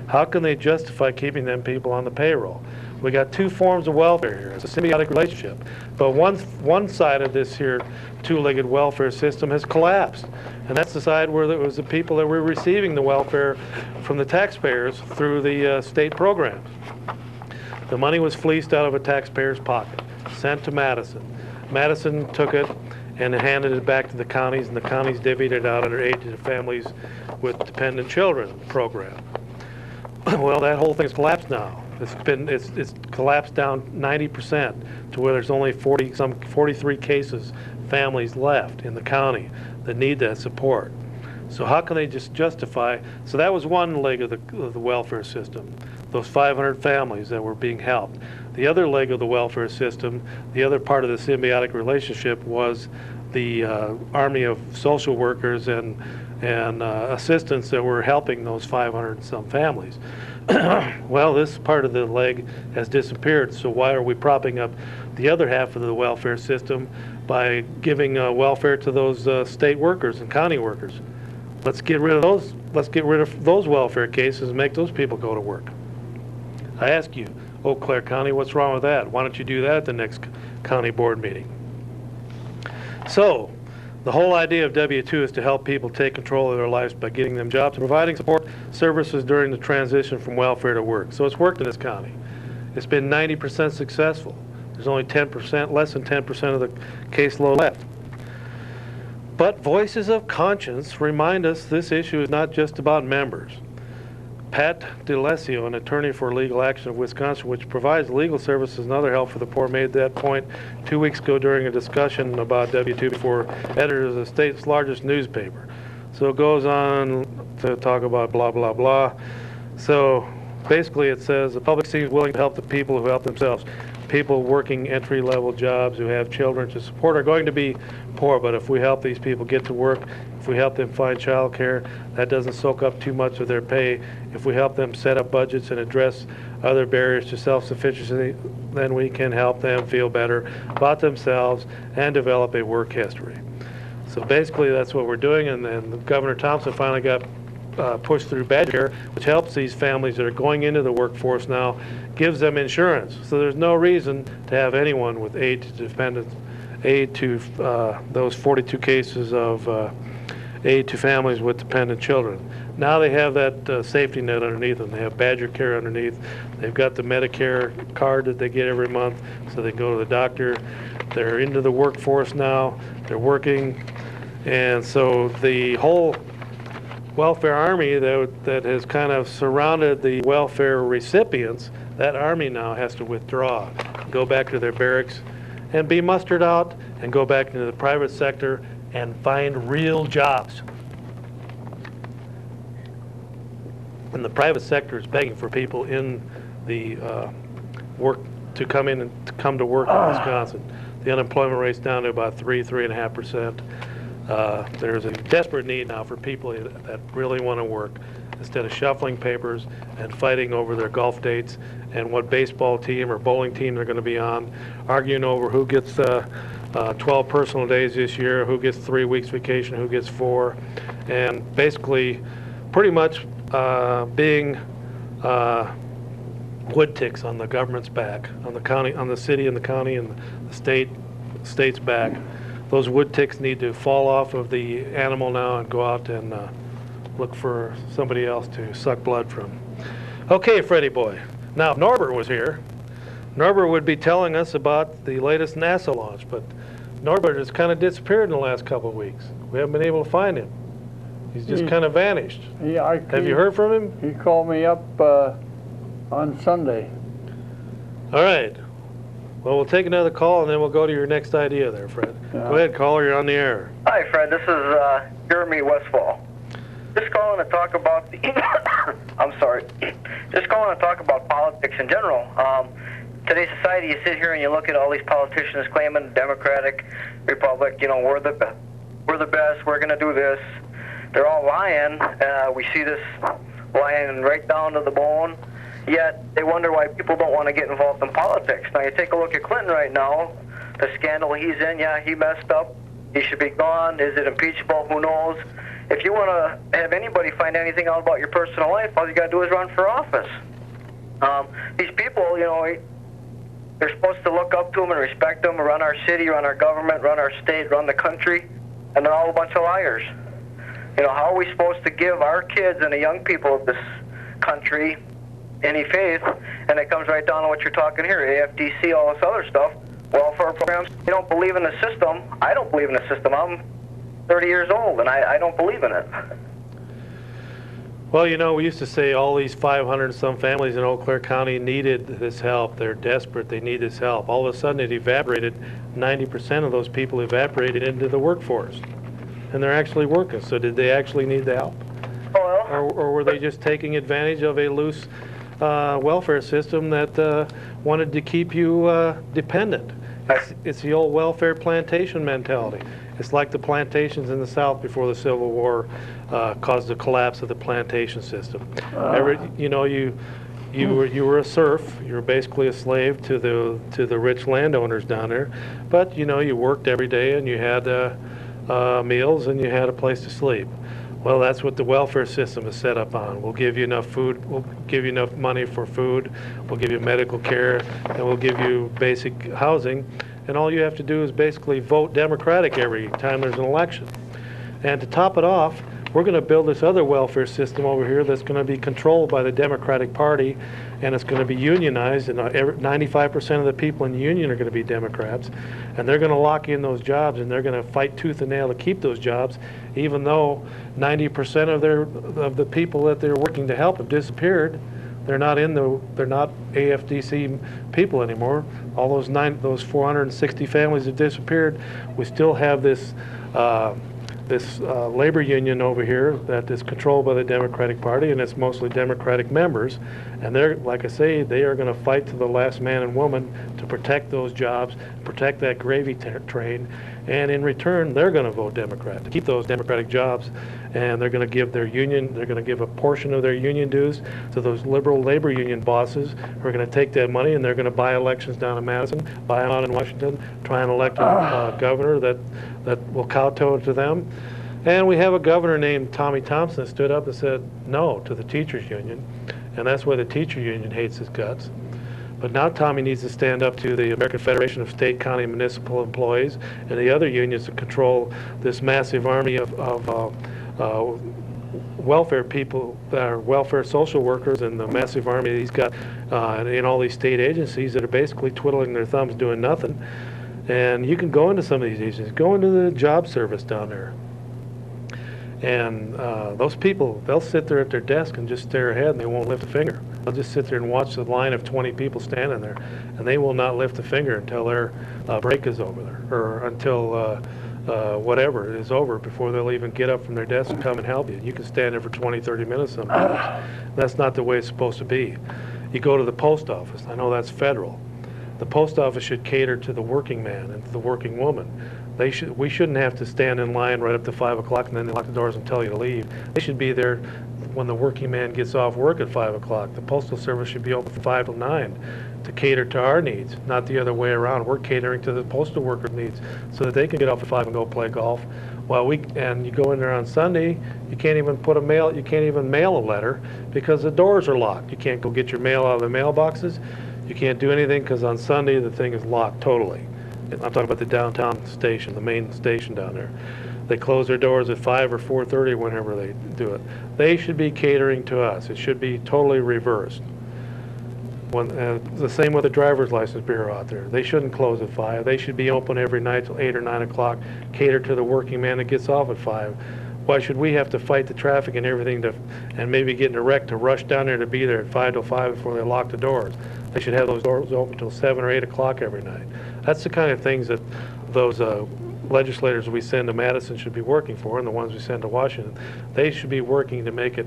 How can they justify keeping them people on the payroll? We got two forms of welfare here. It's a symbiotic relationship. But one side of this here two-legged welfare system has collapsed. And that's the side where it was the people that were receiving the welfare from the taxpayers through the state programs. The money was fleeced out of a taxpayer's pocket, sent to Madison. Madison took it and handed it back to the counties, and the counties divvied it out under aid to families with dependent children program. Well, that whole thing's collapsed now. It's collapsed down 90% to where there's only 43 cases, families left in the county that need that support. So how can they just justify? So that was one leg of the welfare system, those 500 families that were being helped. The other leg of the welfare system, the other part of the symbiotic relationship, was the army of social workers and assistants that were helping those 500 some families. Well, this part of the leg has disappeared, so why are we propping up the other half of the welfare system by giving welfare to those state workers and county workers? Let's get rid of those. Let's get rid of those welfare cases and make those people go to work. I ask you, Eau Claire County, what's wrong with that? Why don't you do that at the next county board meeting? So, the whole idea of W-2 is to help people take control of their lives by getting them jobs and providing support services during the transition from welfare to work. So it's worked in this county. It's been 90% successful. There's only 10%, less than 10% of the caseload left. But voices of conscience remind us this issue is not just about members. Pat DeLesio, an attorney for Legal Action of Wisconsin, which provides legal services and other help for the poor, made that point 2 weeks ago during a discussion about W-2 before editors of the state's largest newspaper. So it goes on to talk about blah, blah, blah. So basically it says the public seems willing to help the people who help themselves. People working entry-level jobs who have children to support are going to be poor, but if we help these people get to work, if we help them find child care, that doesn't soak up too much of their pay. If we help them set up budgets and address other barriers to self-sufficiency, then we can help them feel better about themselves and develop a work history. So basically that's what we're doing, and then Governor Thompson finally got pushed through Badger Care, which helps these families that are going into the workforce now, gives them insurance. So there's no reason to have anyone with aid to dependents, aid to those 42 cases of aid to families with dependent children. Now they have that safety net underneath them. They have Badger Care underneath. They've got the Medicare card that they get every month, so they go to the doctor. They're into the workforce now. They're working. And so the whole welfare army that has kind of surrounded the welfare recipients, that army now has to withdraw, go back to their barracks and be mustered out and go back into the private sector and find real jobs. And the private sector is begging for people in the work to come in and to come to work in Wisconsin. The unemployment rate's down to about 3.5%. There's a desperate need now for people that really want to work instead of shuffling papers and fighting over their golf dates and what baseball team or bowling team they're going to be on, arguing over who gets 12 personal days this year, who gets 3 weeks vacation, who gets 4, and basically pretty much being wood ticks on the government's back, on the county, on the city and the county and the state's back. Those wood ticks need to fall off of the animal now and go out and look for somebody else to suck blood from. Okay, Freddie boy. Now, if Norbert was here, Norbert would be telling us about the latest NASA launch, but Norbert has kind of disappeared in the last couple of weeks. We haven't been able to find him. He's just kind of vanished. Yeah, Have you heard from him? He called me up on Sunday. All right. Well, we'll take another call, and then we'll go to your next idea there, Fred. Yeah. Go ahead, caller. You're on the air. Hi, Fred. This is Jeremy Westfall. Just calling to talk about the. I'm sorry. Just calling to talk about politics in general. Today's society, you sit here and you look at all these politicians claiming Democratic, Republic. You know, we're the best. We're going to do this. They're all lying. We see this lying right down to the bone, yet they wonder why people don't want to get involved in politics. Now, you take a look at Clinton right now, the scandal he's in, yeah, he messed up. He should be gone. Is it impeachable? Who knows? If you want to have anybody find anything out about your personal life, all you got to do is run for office. These people, you know, they're supposed to look up to them and respect them, run our city, run our government, run our state, run the country, and they're all a bunch of liars. You know, how are we supposed to give our kids and the young people of this country any faith? And it comes right down to what you're talking here, AFDC, all this other stuff, welfare programs. You don't believe in the system. I don't believe in the system. I'm 30 years old, and I don't believe in it. Well, you know, we used to say all these 500 and some families in Eau Claire County needed this help. They're desperate. They need this help. All of a sudden, it evaporated. 90% of those people evaporated into the workforce, and they're actually working. So did they actually need the help? Well, Or were they just taking advantage of a loose welfare system that wanted to keep you dependent? It's the old welfare plantation mentality. It's like the plantations in the South before the Civil War caused the collapse of the plantation system. You know, you were a serf. You were basically a slave to the rich landowners down there. But you know, you worked every day and you had meals and you had a place to sleep. Well, that's what the welfare system is set up on. We'll give you enough food, we'll give you enough money for food, we'll give you medical care, and we'll give you basic housing. And all you have to do is basically vote Democratic every time there's an election. And to top it off, we're going to build this other welfare system over here that's going to be controlled by the Democratic Party, and it's going to be unionized, and 95% of the people in the union are going to be Democrats, and they're going to lock in those jobs, and they're going to fight tooth and nail to keep those jobs, even though 90% of the people that they're working to help have disappeared. They're not AFDC people anymore. All those 460 families have disappeared. We still have this labor union over here that is controlled by the Democratic Party, and it's mostly Democratic members. And they're, like I say, they are going to fight to the last man and woman to protect those jobs, protect that gravy train, and in return, they're going to vote Democrat to keep those Democratic jobs. And they're going to give their union, they're going to give a portion of their union dues to those liberal labor union bosses who are going to take that money, and they're going to buy elections down in Madison, buy them out in Washington, try and elect a governor that will kowtow to them. And we have a governor named Tommy Thompson that stood up and said no to the teachers union, and that's why the teacher union hates his guts. But now Tommy needs to stand up to the American Federation of State, County, and Municipal Employees and the other unions that control this massive army of welfare people that are welfare social workers, and the massive army he's got in all these state agencies that are basically twiddling their thumbs doing nothing. And you can go into some of these agencies, go into the job service down there. And those people, they'll sit there at their desk and just stare ahead, and they won't lift a finger. They'll just sit there and watch the line of 20 people standing there, and they will not lift a finger until their break is over there, or until whatever is over, before they'll even get up from their desk and come and help you. You can stand there for 20, 30 minutes sometimes. That's not the way it's supposed to be. You go to the post office. I know that's federal. The post office should cater to the working man and to the working woman. We shouldn't have to stand in line right up to 5 o'clock and then they lock the doors and tell you to leave. They should be there when the working man gets off work at 5 o'clock. The Postal Service should be open from 5 till 9 to cater to our needs, not the other way around. We're catering to the postal workers' needs so that they can get off at 5 and go play golf. And you go in there on Sunday, you can't even mail a letter because the doors are locked. You can't go get your mail out of the mailboxes. You can't do anything because on Sunday the thing is locked totally. I'm talking about the downtown station, the main station down there. They close their doors at 5 or 4:30 whenever they do it. They should be catering to us. It should be totally reversed. The same with the driver's license bureau out there. They shouldn't close at 5. They should be open every night till 8 or 9 o'clock, cater to the working man that gets off at 5. Why should we have to fight the traffic and everything and maybe get in a wreck to rush down there to be there at 5 till 5 before they lock the doors? They should have those doors open till 7 or 8 o'clock every night. That's the kind of things that those legislators we send to Madison should be working for, and the ones we send to Washington. They should be working to make it,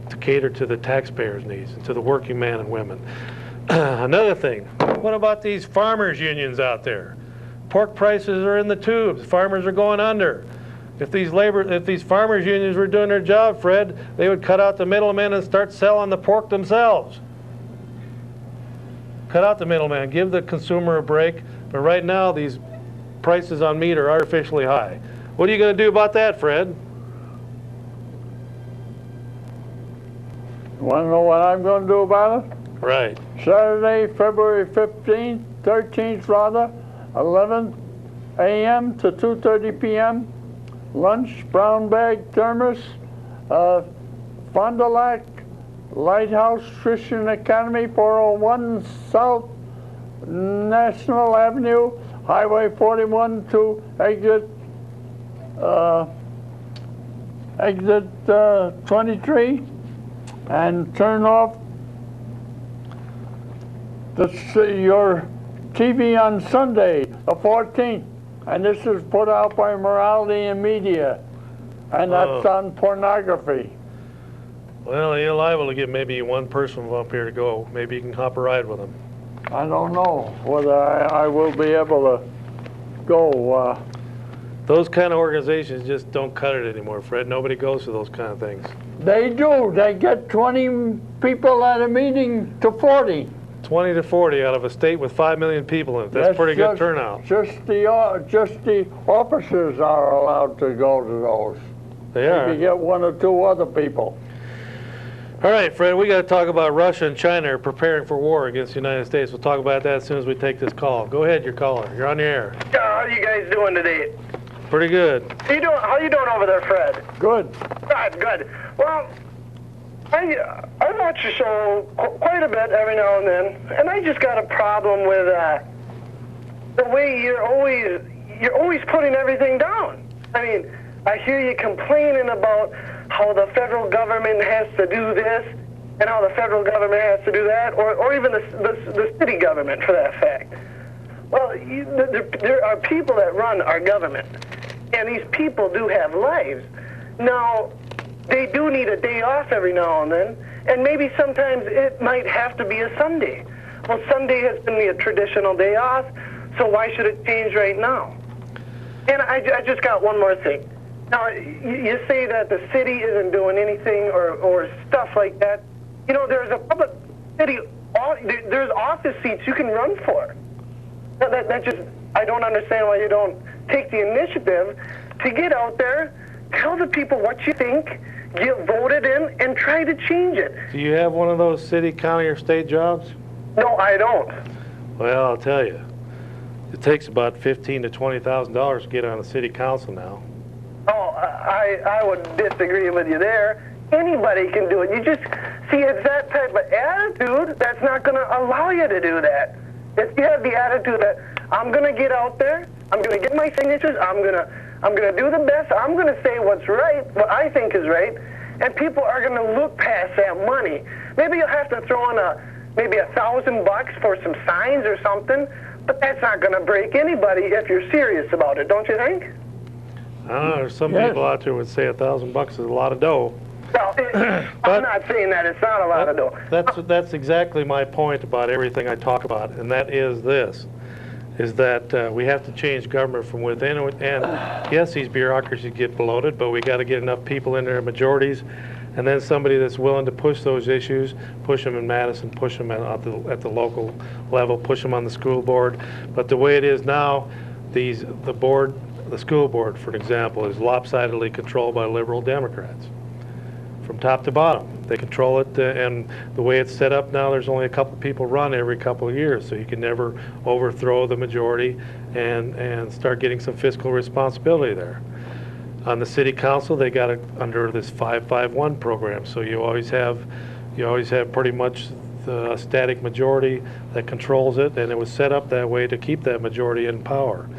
to cater to the taxpayers' needs and to the working man and women. Another thing, what about these farmers' unions out there? Pork prices are in the tubes. Farmers are going under. If these farmers unions were doing their job, Fred, they would cut out the middlemen and start selling the pork themselves. Cut out the middleman, give the consumer a break. But right now, these prices on meat are artificially high. What are you going to do about that, Fred? Want to know what I'm going to do about it? Right. Saturday, February 15th, 13th rather, 11 a.m. to 2:30 p.m. Lunch, brown bag thermos, Fond du Lac, Lighthouse Christian Academy, 401 South National Avenue, Highway 41 to exit 23, and turn off your TV on Sunday, the 14th. And this is put out by Morality and Media, and that's on pornography. Well, you're liable to get maybe one person from up here to go. Maybe you can hop a ride with them. I don't know whether I will be able to go. Those kind of organizations just don't cut it anymore, Fred. Nobody goes to those kind of things. They do. They get 20 people at a meeting to 40. 20 to 40 out of a state with 5 million people in it. That's pretty good turnout. Just the officers are allowed to go to those. They are. Maybe get one or two other people. All right, Fred, we got to talk about Russia and China are preparing for war against the United States. We'll talk about that as soon as we take this call. Go ahead, your caller. You're on the air. How are you guys doing today? Pretty good. How you doing over there, Fred? Good. Good. Well, I watch your show quite a bit every now and then, and I just got a problem with the way you're always putting everything down. I mean, I hear you complaining about how the federal government has to do this and how the federal government has to do that, or even the city government for that fact. Well, there are people that run our government, and these people do have lives. Now, they do need a day off every now and then, and maybe sometimes it might have to be a Sunday. Well, Sunday has been the traditional day off, so why should it change right now? And I just got one more thing. Now, you say that the city isn't doing anything or stuff like that. You know, there's a public city, there's office seats you can run for. That just, I don't understand why you don't take the initiative to get out there, tell the people what you think, get voted in, and try to change it. Do you have one of those city, county, or state jobs? No, I don't. Well, I'll tell you. It takes about $15,000 to $20,000 to get on the city council now. Oh, I would disagree with you there. Anybody can do it. You just, see, it's that type of attitude that's not going to allow you to do that. If you have the attitude that I'm going to get out there, I'm going to get my signatures, I'm going to do the best, I'm going to say what's right, what I think is right, and people are going to look past that money. Maybe you'll have to throw in maybe $1,000 for some signs or something, but that's not going to break anybody if you're serious about it, don't you think? I don't know, there's some people out there would say $1,000 is a lot of dough. Well, I'm not saying that it's not a lot of dough. That's exactly my point about everything I talk about, and that is this, is that we have to change government from within, and yes, these bureaucracies get bloated, but we got to get enough people in there, majorities, and then somebody that's willing to push those issues, push them in Madison, push them at the local level, push them on the school board. But the way it is now, the school board, for example, is lopsidedly controlled by liberal Democrats. From top to bottom, they control it, and the way it's set up now, there's only a couple people run every couple of years, so you can never overthrow the majority and start getting some fiscal responsibility there. On the city council, they got it under this 551 program, so you always have pretty much the static majority that controls it, and it was set up that way to keep that majority in power.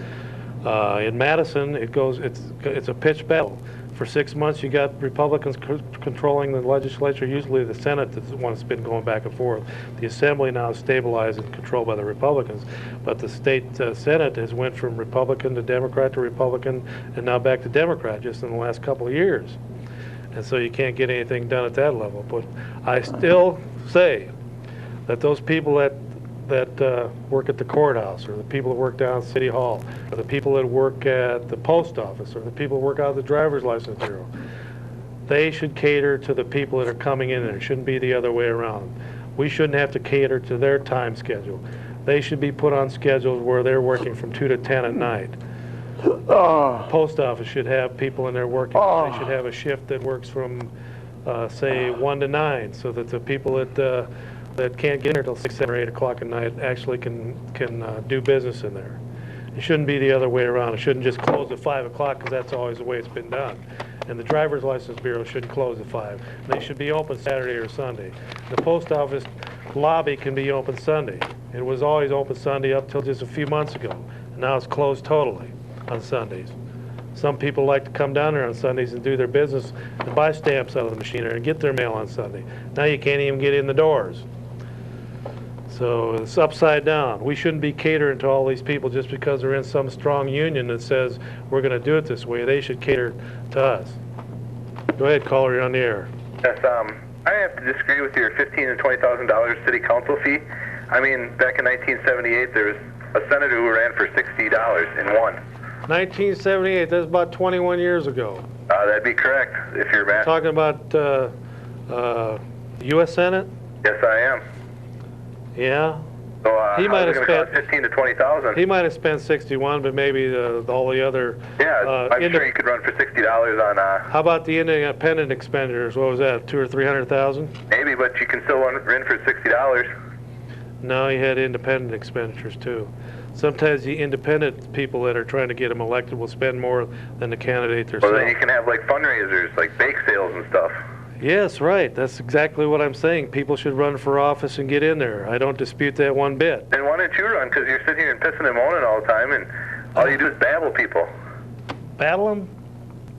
In Madison, it's a pitched battle. For 6 months, you got Republicans controlling the legislature. Usually the Senate is the one that's been going back and forth. The Assembly now is stabilized and controlled by the Republicans. But the state Senate has went from Republican to Democrat to Republican and now back to Democrat just in the last couple of years. And so you can't get anything done at that level. But I still say that those people that that work at the courthouse, or the people that work down at City Hall, or the people that work at the post office, or the people that work out of the driver's license bureau. They should cater to the people that are coming in there. It shouldn't be the other way around. We shouldn't have to cater to their time schedule. They should be put on schedules where they're working from 2 to 10 at night. Post office should have people in there working. They should have a shift that works from, say, 1 to 9, so that the people that can't get in there till 6, 7, or 8 o'clock at night actually can do business in there. It shouldn't be the other way around. It shouldn't just close at 5 o'clock, because that's always the way it's been done. And the driver's license bureau shouldn't close at 5. They should be open Saturday or Sunday. The post office lobby can be open Sunday. It was always open Sunday up till just a few months ago. And now it's closed totally on Sundays. Some people like to come down there on Sundays and do their business and buy stamps out of the machine and get their mail on Sunday. Now you can't even get in the doors. So it's upside down. We shouldn't be catering to all these people just because they're in some strong union that says we're going to do it this way. They should cater to us. Go ahead, caller, you're on the air. Yes, I have to disagree with your $15,000 and $20,000 city council fee. I mean, back in 1978, there was a senator who ran for $60 and won. 1978, that's about 21 years ago. That'd be correct, if you're math. Talking about U.S. Senate? Yes, I am. Yeah. So He might have cost spent 15 to 20,000. He might have spent 61, but maybe all the other. Yeah, I'm sure you could run for $60 on. How about the independent expenditures? What was that? 200,000 or 300,000? Maybe, but you can still run for $60. No, he had independent expenditures too. Sometimes the independent people that are trying to get him elected will spend more than the candidate themselves. Well, then you can have like fundraisers, like bake sales and stuff. Yes, right. That's exactly what I'm saying. People should run for office and get in there. I don't dispute that one bit. Then why don't you run? Because you're sitting here and pissing and moaning all the time, and all you do is babble people. Battle them?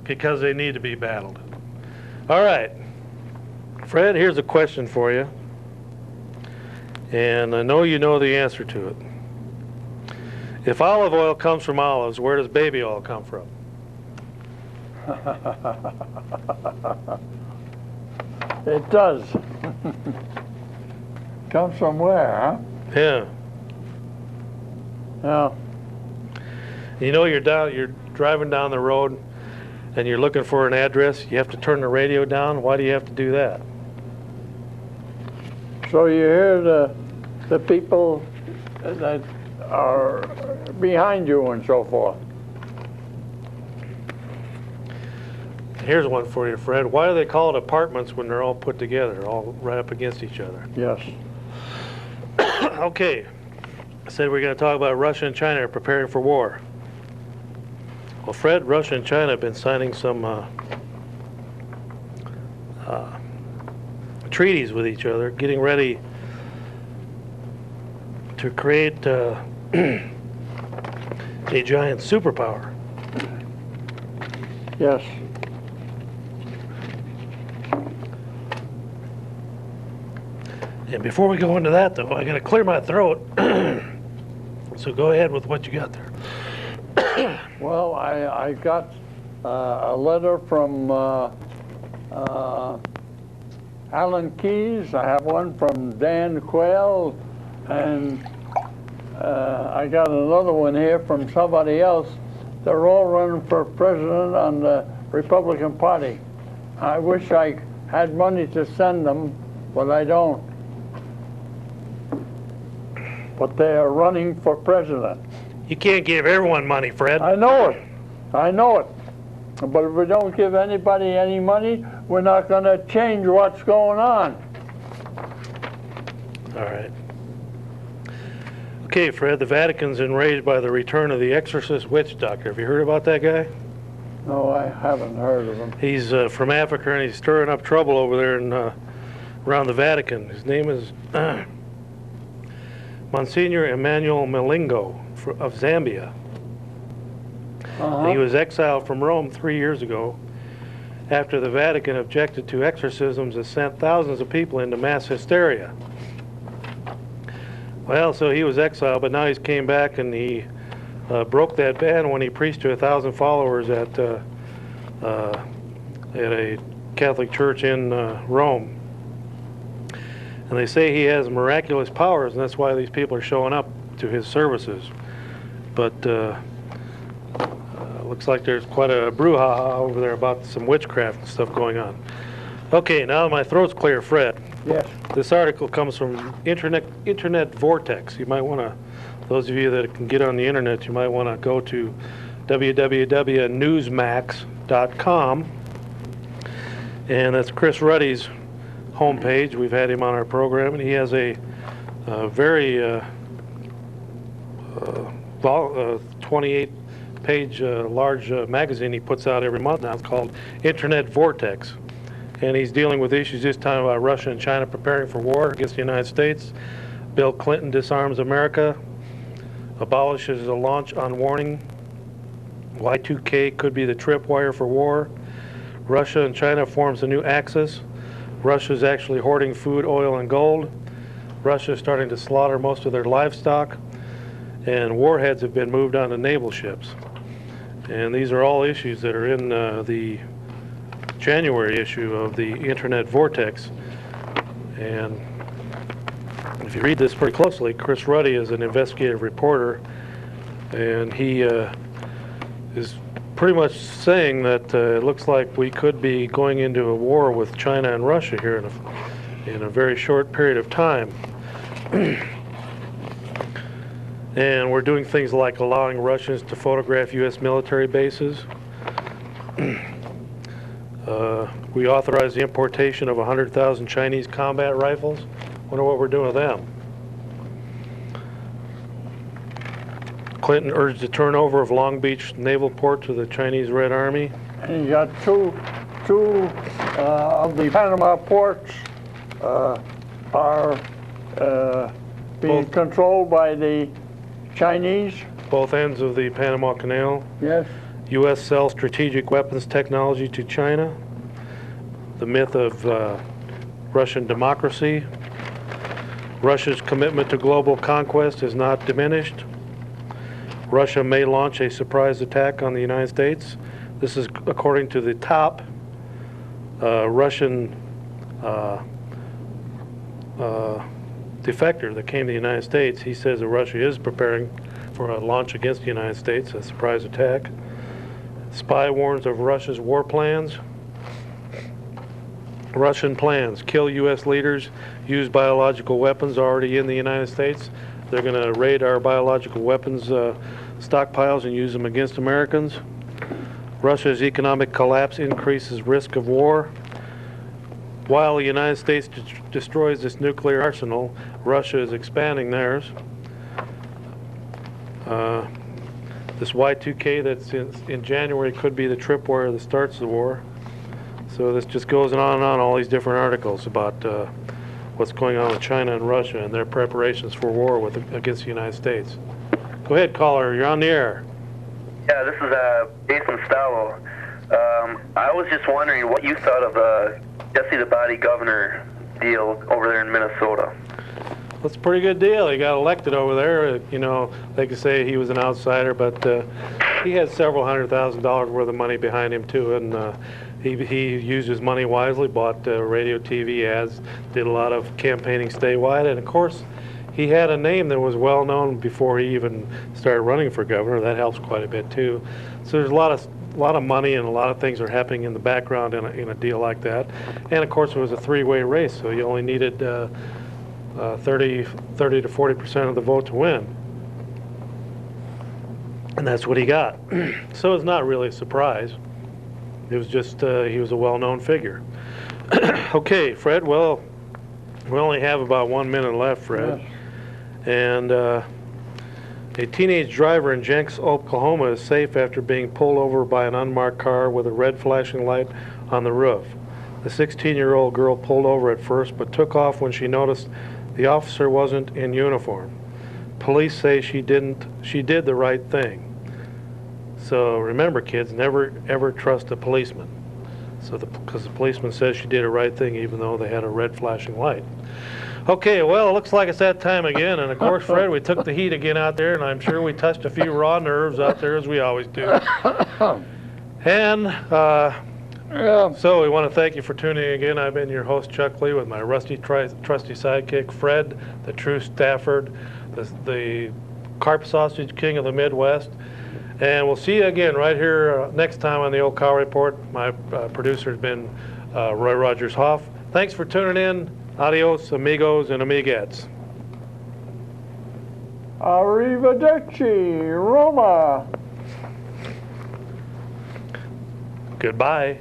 Because they need to be battled. All right. Fred, here's a question for you. And I know you know the answer to it. If olive oil comes from olives, where does baby oil come from? It does. Comes from where, huh? Yeah. Yeah. You know, you're driving down the road and you're looking for an address. You have to turn the radio down. Why do you have to do that? So you hear the people that are behind you and so forth. Here's one for you, Fred. Why do they call it apartments when they're all put together, all right up against each other? Yes. Okay. I said we're going to talk about Russia and China are preparing for war. Well, Fred, Russia and China have been signing some treaties with each other, getting ready to create a giant superpower. Yes. And before we go into that, though, I got to clear my throat. So go ahead with what you got there. Well, I got a letter from Alan Keyes. I have one from Dan Quayle, and I got another one here from somebody else. They're all running for president on the Republican Party. I wish I had money to send them, but I don't. But they are running for president. You can't give everyone money, Fred. I know it. I know it. But if we don't give anybody any money, we're not going to change what's going on. All right. Okay, Fred, the Vatican's enraged by the return of the exorcist witch doctor. Have you heard about that guy? No, I haven't heard of him. He's from Africa, and he's stirring up trouble over there in, around the Vatican. His name is Monsignor Emmanuel Malingo of Zambia. He was exiled from Rome 3 years ago after the Vatican objected to exorcisms that sent thousands of people into mass hysteria. Well, so he was exiled, but now he's came back, and he broke that ban when he preached to 1,000 followers at a Catholic church in Rome. And they say he has miraculous powers, and that's why these people are showing up to his services. But looks like there's quite a brouhaha over there about some witchcraft and stuff going on. Okay, now my throat's clear, Fred. Yes. This article comes from Internet Vortex. You might want to, those of you that can get on the internet, you might want to go to www.newsmax.com. And that's Chris Ruddy's homepage. We've had him on our program, and he has a very 28-page large magazine he puts out every month now. It's called Internet Vortex. And he's dealing with issues this time about Russia and China preparing for war against the United States. Bill Clinton disarms America, abolishes a launch on warning. Y2K could be the tripwire for war. Russia and China forms a new axis. Russia's actually hoarding food, oil, and gold. Russia's starting to slaughter most of their livestock. And warheads have been moved onto naval ships. And these are all issues that are in the January issue of the Internet Vortex. And if you read this pretty closely, Chris Ruddy is an investigative reporter, and he is pretty much saying that it looks like we could be going into a war with China and Russia here in a very short period of time. And we're doing things like allowing Russians to photograph U.S. military bases. We authorized the importation of 100,000 Chinese combat rifles. Wonder what we're doing with them. Clinton urged the turnover of Long Beach Naval Port to the Chinese Red Army. And you got two of the Panama ports are being controlled by the Chinese. Both ends of the Panama Canal. Yes. U.S. sells strategic weapons technology to China. The myth of Russian democracy. Russia's commitment to global conquest is not diminished. Russia may launch a surprise attack on the United States. This is according to the top Russian defector that came to the United States. He says that Russia is preparing for a launch against the United States, a surprise attack. Spy warns of Russia's war plans. Russian plans: kill U.S. leaders, use biological weapons already in the United States. They're going to raid our biological weapons stockpiles and use them against Americans. Russia's economic collapse increases risk of war. While the United States destroys its nuclear arsenal, Russia is expanding theirs. This Y2K that's in January could be the tripwire that starts the war. So this just goes on and on, all these different articles about what's going on with China and Russia and their preparations for war against the United States. Go ahead, caller. You're on the air. Yeah, this is Jason Stallo. I was just wondering what you thought of the Jesse the Body Governor deal over there in Minnesota. That's a pretty good deal. He got elected over there. You know, they could say he was an outsider, but he had several $100,000 worth of money behind him too, and he used his money wisely. Bought radio, TV ads, did a lot of campaigning statewide, and of course, he had a name that was well known before he even started running for governor. That helps quite a bit too. So there's a lot of money and a lot of things are happening in the background in a deal like that. And of course, it was a three-way race, so you only needed 30 to 40% of the vote to win. And that's what he got. So it's not really a surprise. It was just he was a well-known figure. Okay, Fred, well, we only have about 1 minute left, Fred. Yes. And a teenage driver in Jenks, Oklahoma is safe after being pulled over by an unmarked car with a red flashing light on the roof. The 16-year-old girl pulled over at first but took off when she noticed the officer wasn't in uniform. Police say she did the right thing. So remember, kids, never ever trust a policeman. So because the policeman says she did the right thing even though they had a red flashing light. Okay, well, it looks like it's that time again, and of course, Fred, we took the heat again out there, and I'm sure we touched a few raw nerves out there, as we always do. And Yeah. So we want to thank you for tuning in again. I've been your host, Chuck Lee, with my trusty sidekick, Fred, the true Stafford, the carp sausage king of the Midwest. And we'll see you again right here next time on the Old Cow Report. My producer has been Roy Rogers Hoff. Thanks for tuning in. Adios, amigos and amigettes. Arrivederci, Roma. Goodbye.